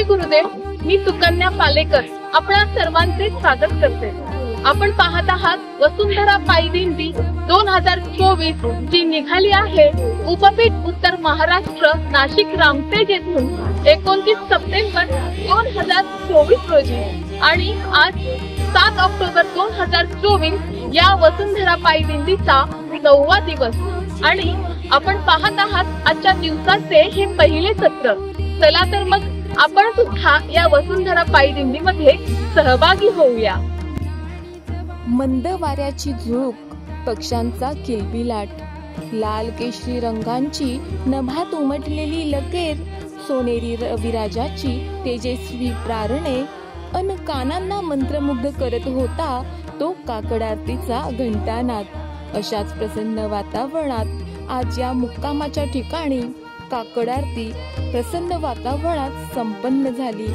गुरुदेव, मी सुकन्या पालेकर आपणा सर्वांचे स्वागत करते। आपण पाहत आहात वसुंधरा पायी दिंडी 2024 जी निघाली आहे उपपीठ उत्तर महाराष्ट्र नाशिक रामटेक येथून 29 सप्टेंबर 2024 रोजी आणि आज 7 ऑक्टोबर 2024 या वसुंधरा पायी दिंडीचा 9वा दिवस आणि आपण पाहत आहात आजच्या दिवसाचे हे पहिले सत्र। चला तर मग आपण सुद्धा या वसुंधरा पायी दिंडीमध्ये सहभागी होऊया। मंद वाऱ्याची झुळूक, पक्ष्यांचा किलबिलाट, लाल केशरी रंगांची नभात उमटलेली लकेर, सोनेरी रविराजाची तेजस्वी प्रारणे अन कानांना मंत्रमुग्ध करत होता तो काकड आरतीचा घंटानाद। अशाच प्रसन्न वातावरणात आज या मुक्कामाच्या ठिकाणी काकड आरती प्रसन्न वातावरणात संपन्न झाली।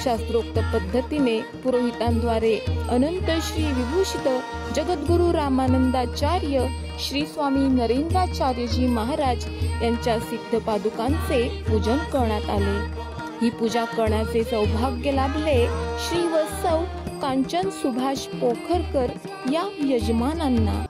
शास्त्रोक्त पद्धतीने पुरोहितांद्वारे अनंत श्री विभूषित जगद्गुरु रामानंदाचार्य श्री स्वामी नरेंद्राचार्यजी महाराज यांच्या सिद्ध पादुकांचे पूजन करण्यात आले। ही पूजा करण्याचे सौभाग्य लाभले श्री व सौ कांचन सुभाष पोखरकर या यजमानांना।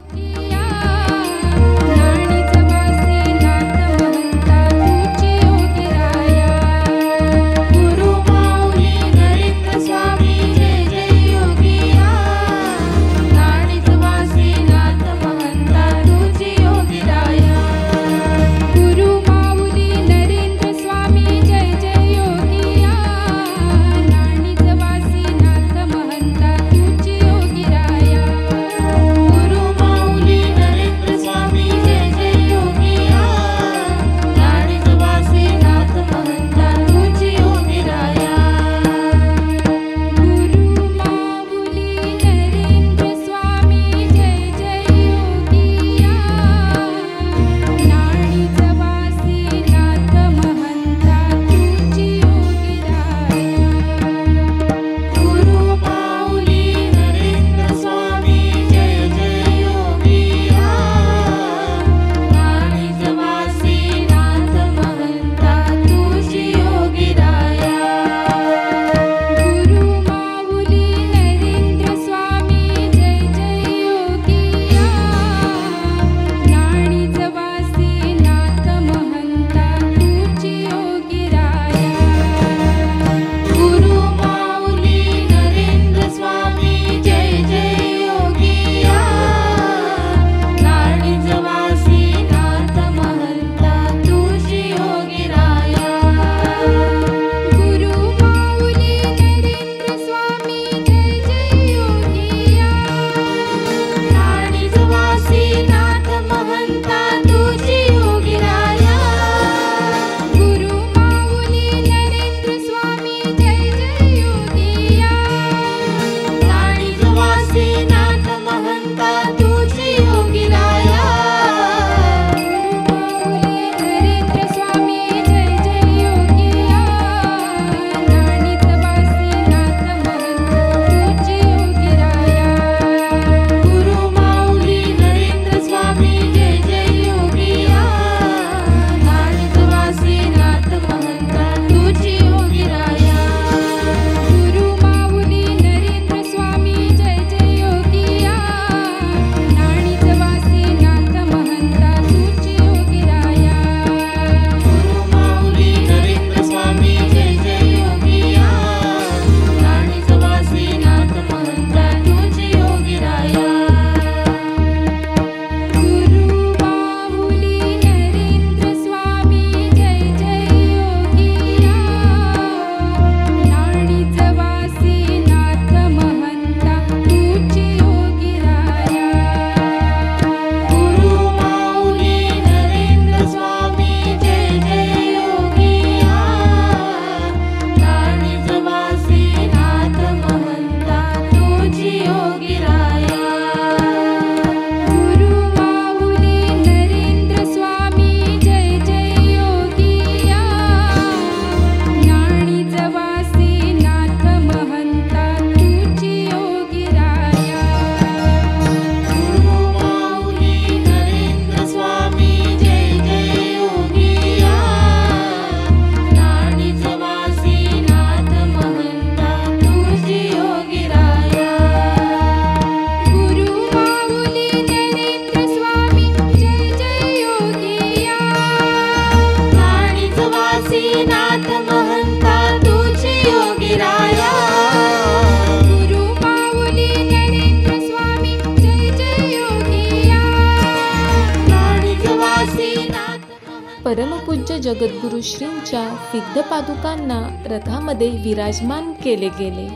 परमपूज्य जगद्गुरु श्रींच्या सिद्ध पादुकांना रथामध्ये विराजमान केले गेले.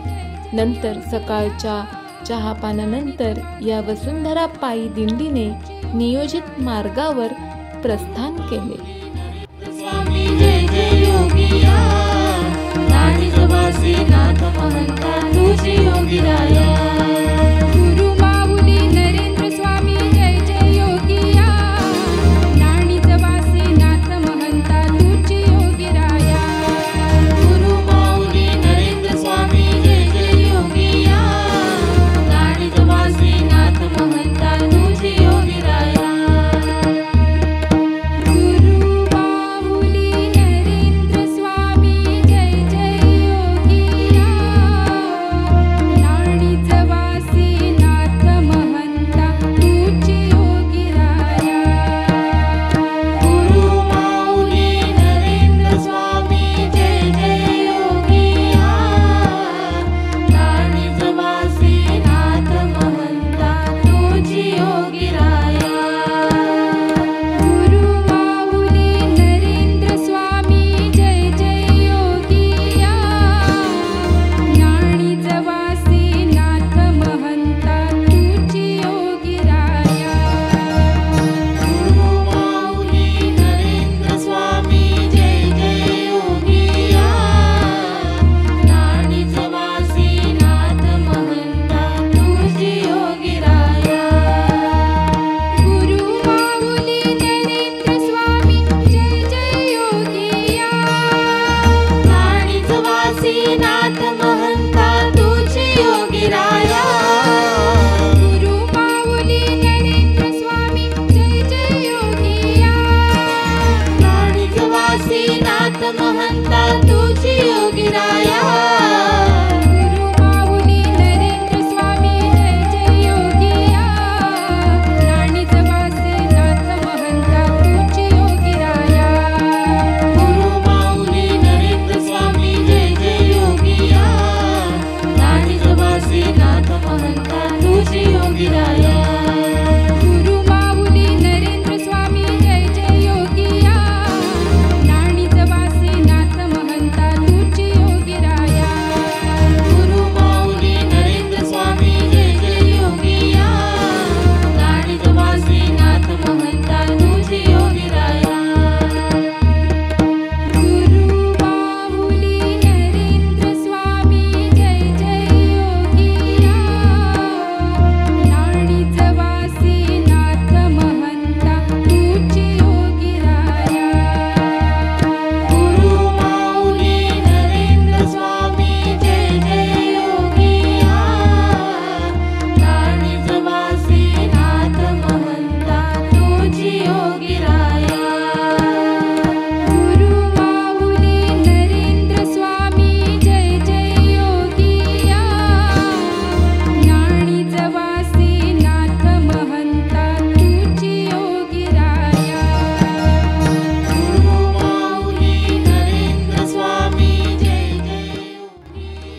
नंतर सकाळच्या चहापानानंतर या वसुंधरा पायी दिंडीने नियोजित मार्गावर प्रस्थान केले. स्वामी जय जय योगिया, नाडी जवासी नाथ महंता तुझी योगिराया. गुरु माऊली नरेंद्र स्वामी जय जय योगिया, नाडी जवासी नाथ महंता तुझी योगिराया. गुरु माऊली नरेंद्र स्वामी जय जय योगिया, नाडी जवासी नाथ महंता तुझी योगिराया.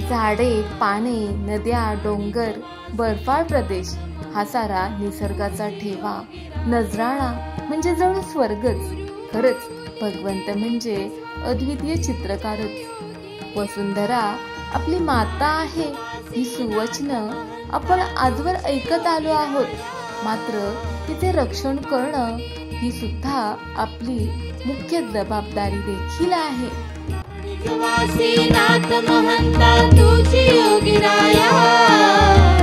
झाडे, पाने, नद्या, डोंगर, बर्फाळ प्रदेश हा सारा निसर्गाचा ठेवा, नजराणा म्हणजे जणू स्वर्गच. खरंच भगवंत म्हणजे अद्वितीय चित्रकारच. वसुंधरा आपली माता आहे ही सुवचनं आपण आजवर ऐकत आलो आहोत. मात्र तिचे रक्षण करणं ही सुद्धा आपली मुख्य जबाबदारी देखील आहे. नाथ महंता तुझी योगिराया.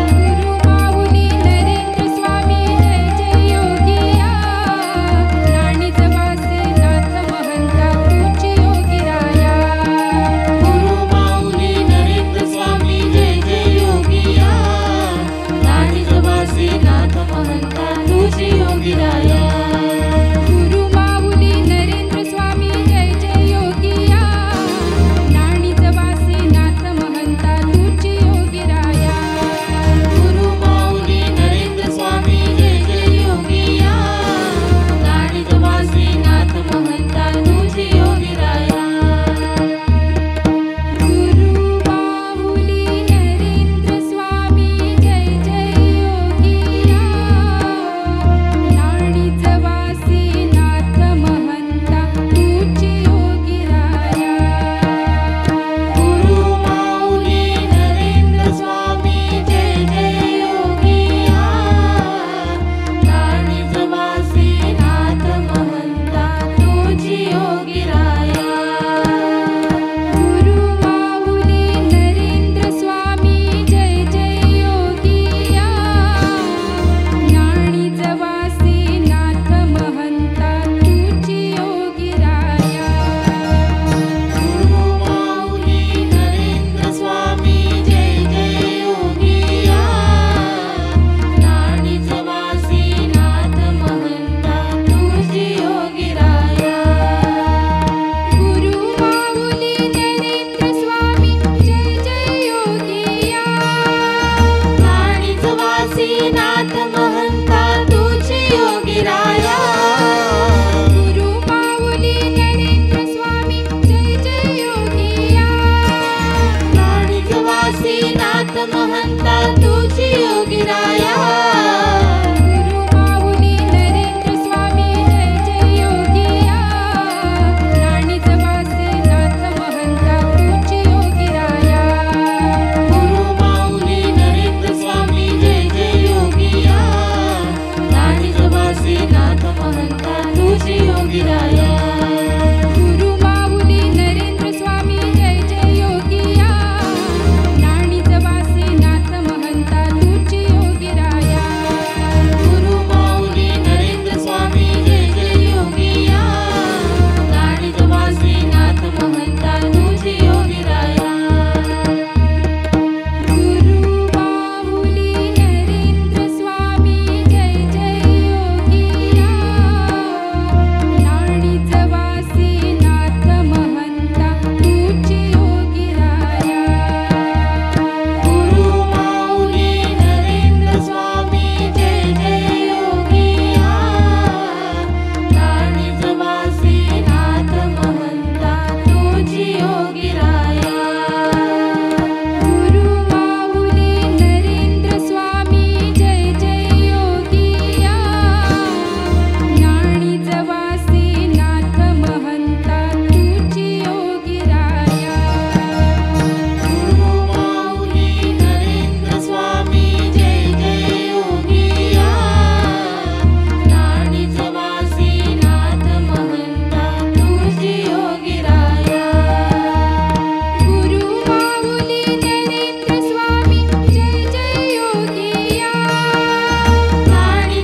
गुरु माऊली नरेंद्र स्वामी जय जय योगिया, नाडी जवासी नाथ महंता तुझी योगिराया. गुरु माऊली नरेंद्र स्वामी जय जय योगिया, नाडी जवासी नाथ महंता तुझी योगिराया.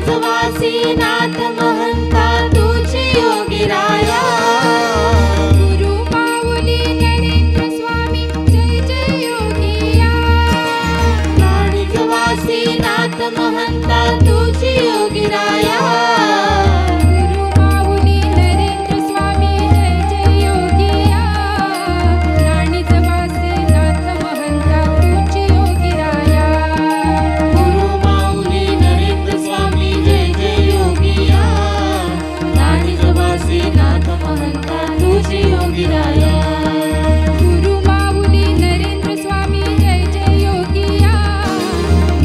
नाथ महंता तुझी योगीराया गुरु माऊली नरेंद्र स्वामी जय जय योगिया नाणीजवासी नाथ महंता तुझी योगीराया गुरु माऊली नरेंद्र स्वामी जय जय योगिया नाणीजवासी नाथ महंता तुझी योगीराया गुरु माऊली नरेंद्र स्वामी जय जय योगिया नाणीजवासी नाथ महंता तुझी योगीराया गुरु माऊली नरेंद्र स्वामी जय जय योगिया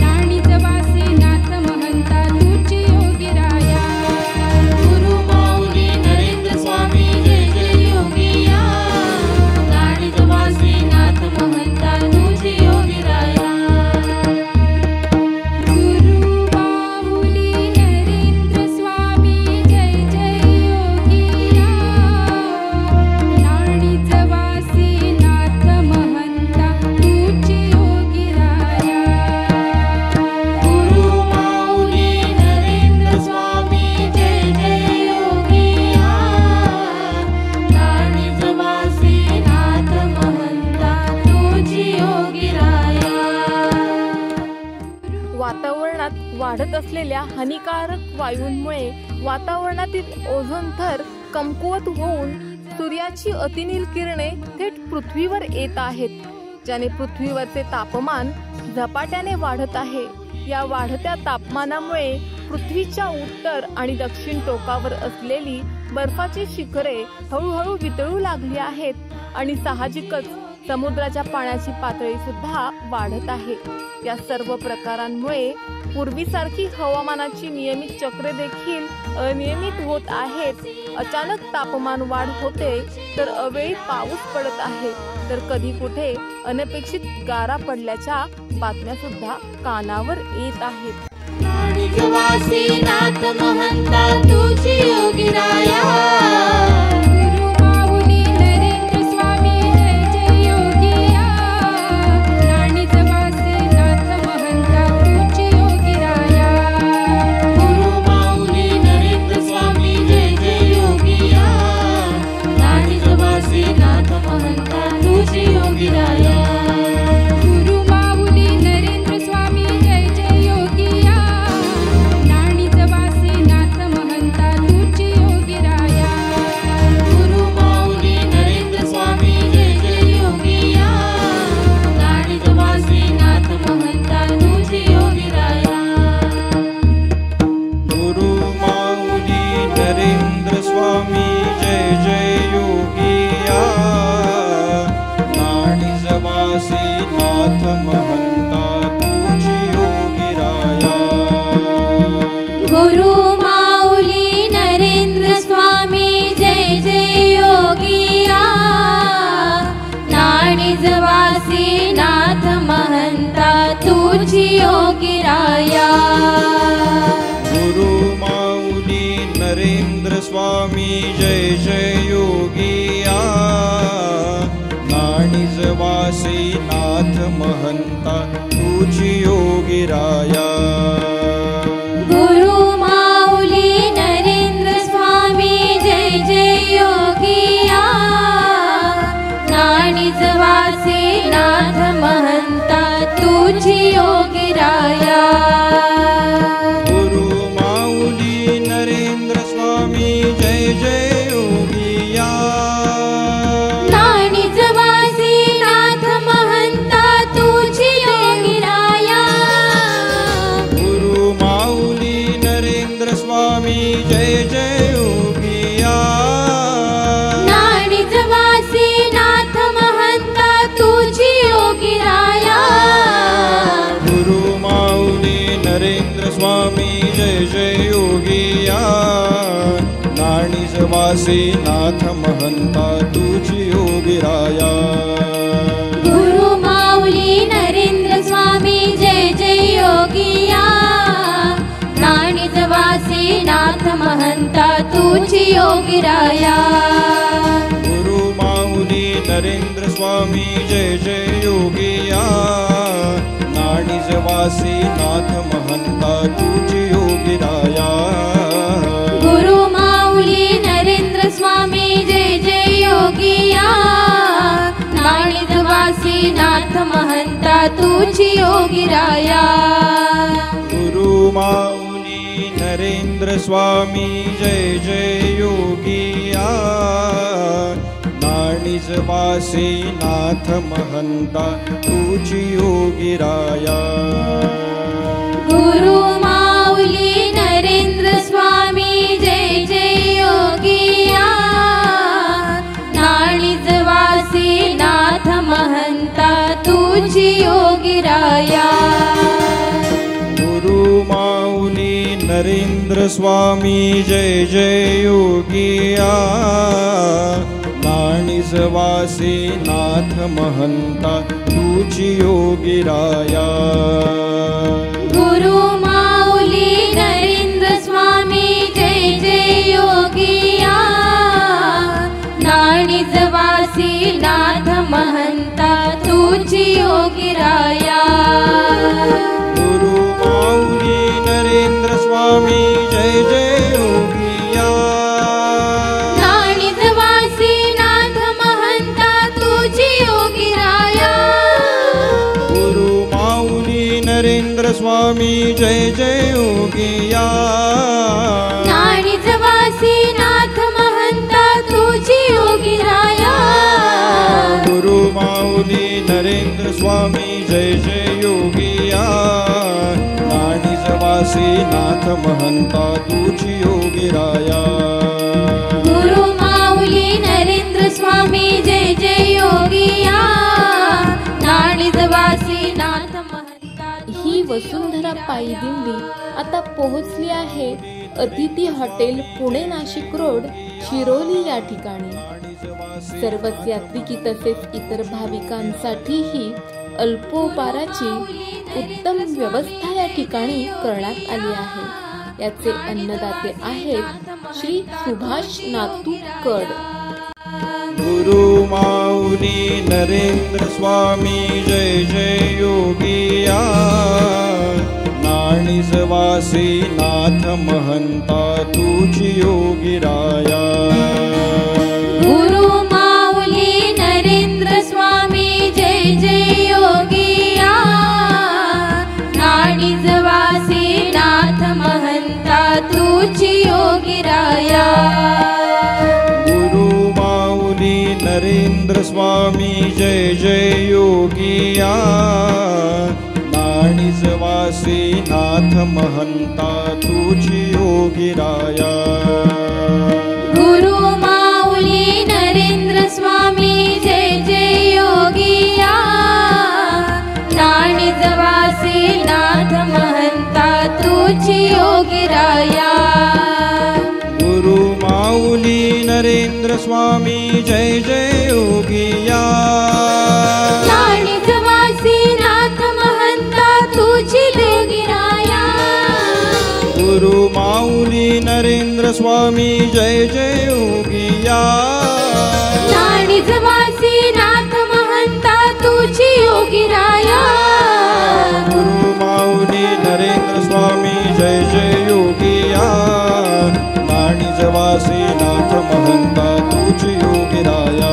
नाणीजवासी नाथ महंता तुझी योगीराया गुरु माऊली नरेंद्र स्वामी जय जय योगिया नाणीजवासी नाथ महंता तुझी योगीराया गुरु माऊली नरेंद्र स्वामी जय जय योगिया नाणीजवासी नाथ महंता तुझी योगीराया गुरु माऊली नरेंद्र स्वामी जय जय योगिया नाणीजवासी नाथ महंता तुझी योगीराया वातावरणात वाढत असलेल्या हानिकारक वायूंमुळे वातावरणातील ओझोन थर कमकुवत होऊन सूर्याची अतिनील किरणे थेट पृथ्वीवर येत आहेत, ज्याने पृथ्वीवरचे तापमान झपाट्याने वाढत आहे. या वाढत्या तापमानामुळे पृथ्वीच्या उत्तर आणि दक्षिण टोकावर असलेली बर्फाची शिखरे हळूहळू वितळू लागली आहेत आणि साहजिकच समुद्राच्या पाण्याची पातळी सुद्धा वाढत आहे. या सर्व प्रकारांमुळे पूर्वीसारखी हवामानाची नियमित चक्रे देखील अनियमित होत आहेत. अचानक तापमान वाढ होते तर अवेळी पाऊस पडत आहे, तर कधी कुठे अनपेक्षित गारा पडल्याच्या बातम्या सुद्धा कानावर येत आहेत. नाणीजवासी नाथ महंता तुझी योगीराया गुरु माऊली नरेंद्र स्वामी जय जय योगिया नाणीजवासी नाथ महंता तुझी योगीराया गुरु माऊली नरेंद्र स्वामी जय जय योगिया नाणीजवासी नाथ महंता तुझी योगीराया गुरु माऊली नरेंद्र स्वामी जय जय योगिया नाणीजवासी नाथ महंता तुझी योगीराया गुरु माऊली नरेंद्र स्वामी जय जय योगिया नाणीजवासी नाथ महंता तुझी योगीराया गुरु माऊली नरेंद्र स्वामी जय जय योगिया नाणीजवासी नाथ महंता तुझी योगीराया गुरु माऊली नरेंद्र स्वामी जय जय योगिया नाणीजवासी नाथ महंता तुझी योगीराया गुरु माऊली नरेंद्र स्वामी जय जय योगिया नाणीजवासी नाथ महंता तुझी योगीराया गुरु माऊली नरेंद्र स्वामी जय जय योगिया नाणीजवासी नाथ महंता तुझी योगीराया गुरु माऊली नरेंद्र स्वामी जय जय योगिया नाणीजवासी नाथ महंता तुझी योगीराया गुरु माऊली नरेंद्र स्वामी जय जय योगिया नाणीजवासी नाथ महंता तुझी योगीराया गुरु माऊली नरेंद्र स्वामी जय जय योगिया नाणीजवासी नाथ महंता तुझी योगीराया गुरु माऊली नरेंद्र स्वामी जय जय योगिया नाणीजवासी नाथ महंता तुझी योगीराया गुरु माऊली नरेंद्र स्वामी जय जय योगिया नाणीजवासी नाथ महंता तुझी योगीराया महंता तुझी योगीराया गुरु माऊली नरेंद्र स्वामी जय जय योगिया नाणीज वासी नाथ महंता तुझी योगीराया गुरु माऊली नरेंद्र स्वामी जय जय योगिया नाणीज वासी नाथ महंता तुझी योगीराया गुरु माऊली नरेंद्र स्वामी जय जय योगिया नाणीज वासी नाथ महंता तुझी योगीराया गुरु माऊली नरेंद्र स्वामी जय जय योगिया नाणीज वासी नाथ महंता तुझी योगीराया गुरु माऊली नरेंद्र स्वामी जय जय योगिया नाणीज वासी नाथ महंता तुझी योगीराया गुरु माऊली नरेंद्र स्वामी जय जय योगिया नाणीज वासी नाथ महंता तुझी योगीराया गुरु माऊली नरेंद्र स्वामी जय जय योगिया नाणीज वासी नाथ महंता तुझी योगीराया गुरु माऊली नरेंद्र स्वामी जय जय योगिया नाणीज वासी नाथ महंता ही वसुंधरा पायी दिंडी आता पोहोचली आहे अतिथी हॉटेल पुणे नाशिक रोड शिरोली या ठिकाणी। सर्वच यात्रिकी तसेच इतर भाविकांसाठीही अल्पोपाराची उत्तम व्यवस्था या ठिकाणी करण्यात आली आहे। याचे अन्नदाते आहेत श्री सुभाष नातू कड। गुरु माऊली नरेंद्र स्वामी जय जय योगिया नाणीज वासी नाथ महंता तुझी योगीराया गुरु माऊली नरेंद्र स्वामी जय जय योगिया नाणीज वासी नाथ महंता तुझी योगीराया गुरु माऊली नरेंद्र स्वामी जय जय योगिया नाणीज वासी नाथ महंता तुझी योगीराया गुरु माऊली नरेंद्र स्वामी जय जय योगिया नाणीज वासी नाथ महंता तुझी योगीराया गुरु माऊली नरेंद्र स्वामी जय जय योगिया नाणीज वासी नाथ महंता तुझी योगीराया गुरु माऊली नरेंद्र स्वामी जय जय योगिया नाणीज वासी नाथ महंता तुझी योगीराया गुरु माऊली नरेंद्र स्वामी जय जय योगिया नाणीज वासी नाथ महंता तुझी योगीराया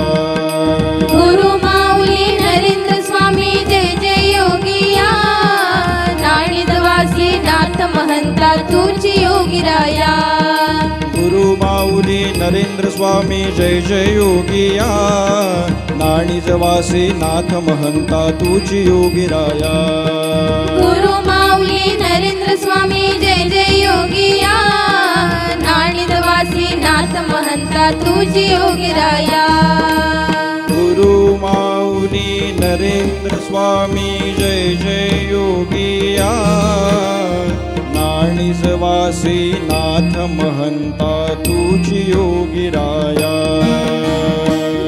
गुरु माऊली नरेंद्र स्वामी जय जय योगिया नाणीज वासी नाथ महंता तुझी योगीराया गुरु माऊली नरेंद्र स्वामी जय जय योगिया नाणीज वासी नाथ महंता तुझी योगीराया गुरु माऊली नरेंद्र स्वामी जय जय योगिया नाणीज वासी नाथ महंता तुझी योगीराया गुरु माऊली नरेंद्र स्वामी जय जय योगिया नाणीज वासी नाथ महंता तुझी योगीराया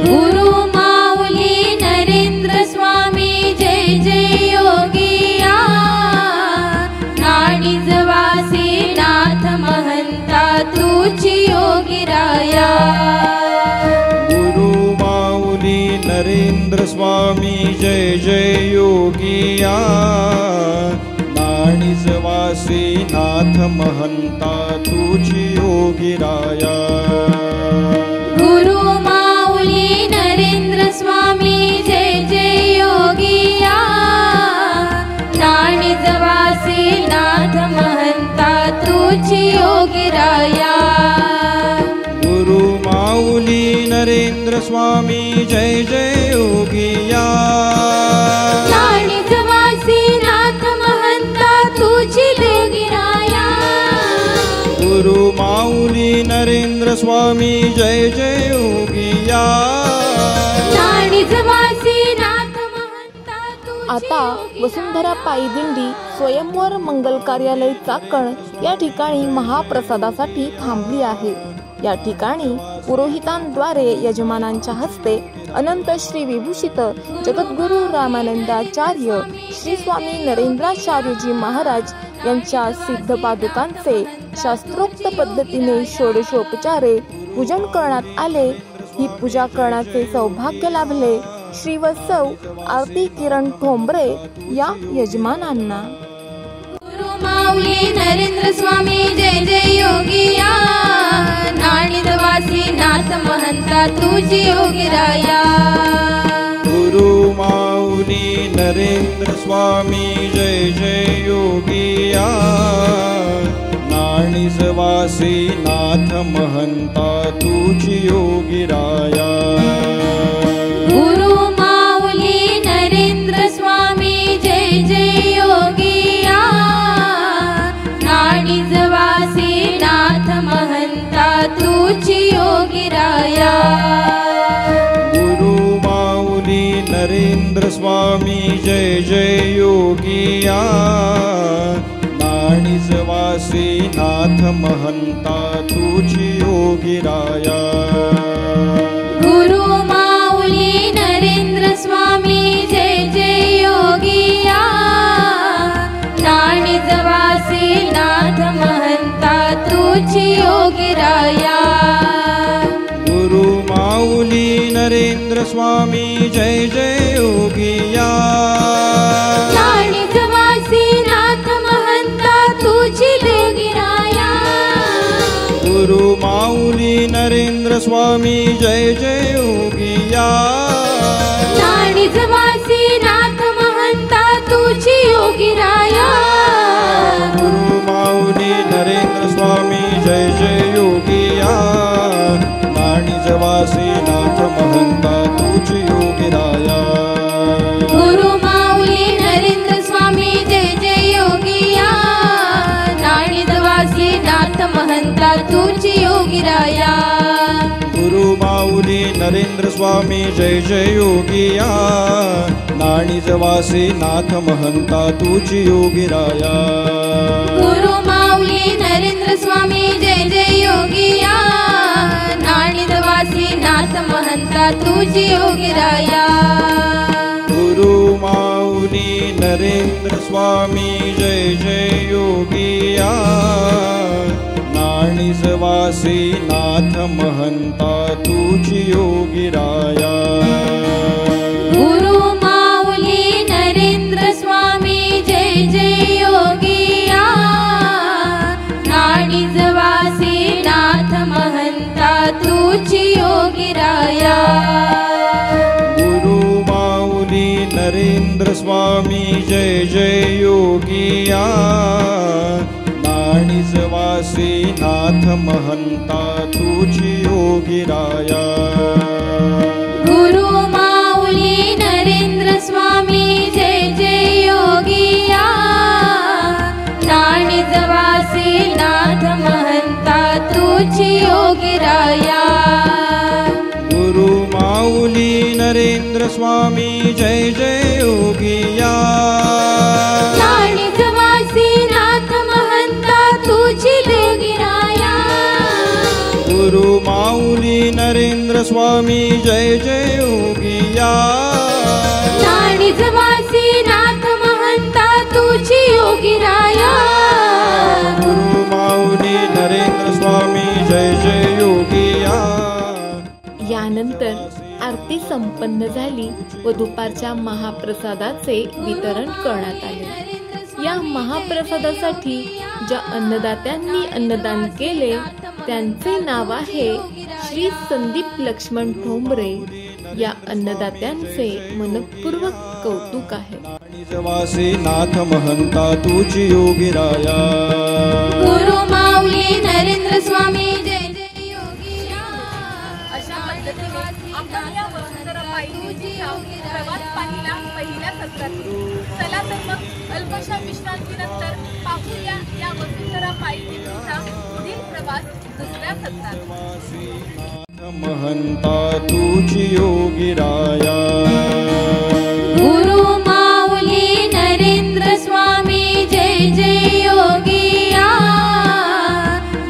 गुरु माऊली नरेंद्र स्वामी जय जय योगिया नाणीज वासी नाथ महंता तुझी योगीराया गुरु माऊली नरेंद्र स्वामी जय जय योगिया नाणीज वासी नाथ महंता तुझी योगीराया गुरु माऊली नरेंद्र स्वामी जय जय योगिया योगीराया गुरु माऊली नरेंद्र स्वामी जय जय योगिया नाणिजवासी नाथ महंता तुझी योगीराया गुरु माऊली नरेंद्र स्वामी जय जय योगिया नाणिजवासी नाथ महंता तुझी आता वसुंधरा पायी दिंडी स्वयंवर मंगल कार्यालय चाकण या ठिकाणी महाप्रसादासाठी थांबली आहे। या ठिकाणी पुरोहितांद्वारे यजमानांच्या हस्ते अनंत श्री विभूषित जगद्गुरु रामानंदाचार्य श्री स्वामी नरेंद्राचार्यजी महाराज यांच्या सिद्ध पादुकांचे शास्त्रोक्त पद्धतीने षोडशोपचारे पूजन करण्यात आले। ही पूजा करण्याचे सौभाग्य लाभले श्री वत्सव आरती किरण ठोंबरे या यजमानांना। गुरु माऊली नरेंद्र स्वामी जय जय योगिया नाणिजवासी नाथ महंता तुझी योगीराया गुरु माऊली नरेंद्र स्वामी जय जय योगिया नाणिजवासी नाथ महंता तुझी योगीराया गुरु माऊली नरेंद्र स्वामी जय जय योगिया नाणिजवासी नाथ महंता तुझी योगीराया गुरु माऊली नरेंद्र स्वामी जय जय योगिया नाणिजवासी नाथ महंता तुझी योगीराया गुरु माऊली नरेंद्र स्वामी जय जय योगिया नाणिजवासी नाथ महंता तुझी योगीराया गुरु माऊली नरेंद्र स्वामी जय जय योगिया नाणिजवासी नाथ महंता तुझी योगीराया गुरु माऊली नरेंद्र स्वामी जय जय योगिया नाणिजवासी नाथ महंता तुझी योगीराया गुरु माऊली नरेंद्र स्वामी जय जय योगिया नाणिजवासी नाथ महंता तुझी योगीराया गुरु माऊली नरेंद्र स्वामी जय जय योगिया नाणिजवासी नाथ महंता तुझी योगीराया गुरु माऊली नरेंद्र स्वामी जय जय योगिया नाणिजवासी नाथ महंता तुझी योगीराया गुरु माऊली नरेंद्र स्वामी जय जय योगिया नाणिजवासी नाथ महंता तुझी योगीराया गुरु माऊली नरेंद्र स्वामी जय जय योगिया नाणिजवासी नाथ महंता तुझी योगीराया गुरु माऊली नरेंद्र स्वामी जय जय योगिया नाणिजवासी नाथ महंता तुझी योगीराया गुरु माऊली नरेंद्र स्वामी जय जय योगिया नाणिजवासी नाथ महंता तुझी योगीराया गुरु माऊली नरेंद्र स्वामी जय जय योगिया नाणिजवासी नाथ महंता तुझी योगीराया गुरु माऊली नरेंद्र स्वामी जय जय योगिया नाणिजवासी नाथ महंता तुझी योगीराया गुरु माऊली नरेंद्र स्वामी जय जय योगिया नाणिजवासी नाथ महंता तुझी योगीराया गुरु माऊली नरेंद्र स्वामी जय जय योगिया यानंतर आरती संपन्न झाली व दुपारच्या महाप्रसादाचे वितरण करण्यात आले। या महाप्रसादासाठी ज्या अन्नदात्यांनी अन्नदान केले त्यांचे नाव आहे श्री संदीप लक्ष्मण ठोंबरे, या अन्नदात्यांचे मनपूर्वक कौतुक आहे. निजवासी नाथ महंता तुझी योगीराया. गुरु माऊली नरेंद्र स्वामी जय जय योगीराया. अशा पद्धतीने आपण या वसुंधरा पायीचा प्रवास पाहिला पहिल्या सत्रात. चला तर मग अल्पशा विश्रांतीनंतर पाहूया या वसुंधरा पायीचा पुढील प्रवास दुसऱ्या सत्रात. महंता तुझी योगीराया. गुरु माऊली नरेंद्र स्वामी जय जय योगिया.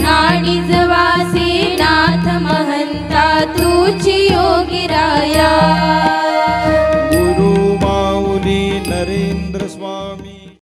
नाडीजवासी नाथ महंता तुझी योगीराया.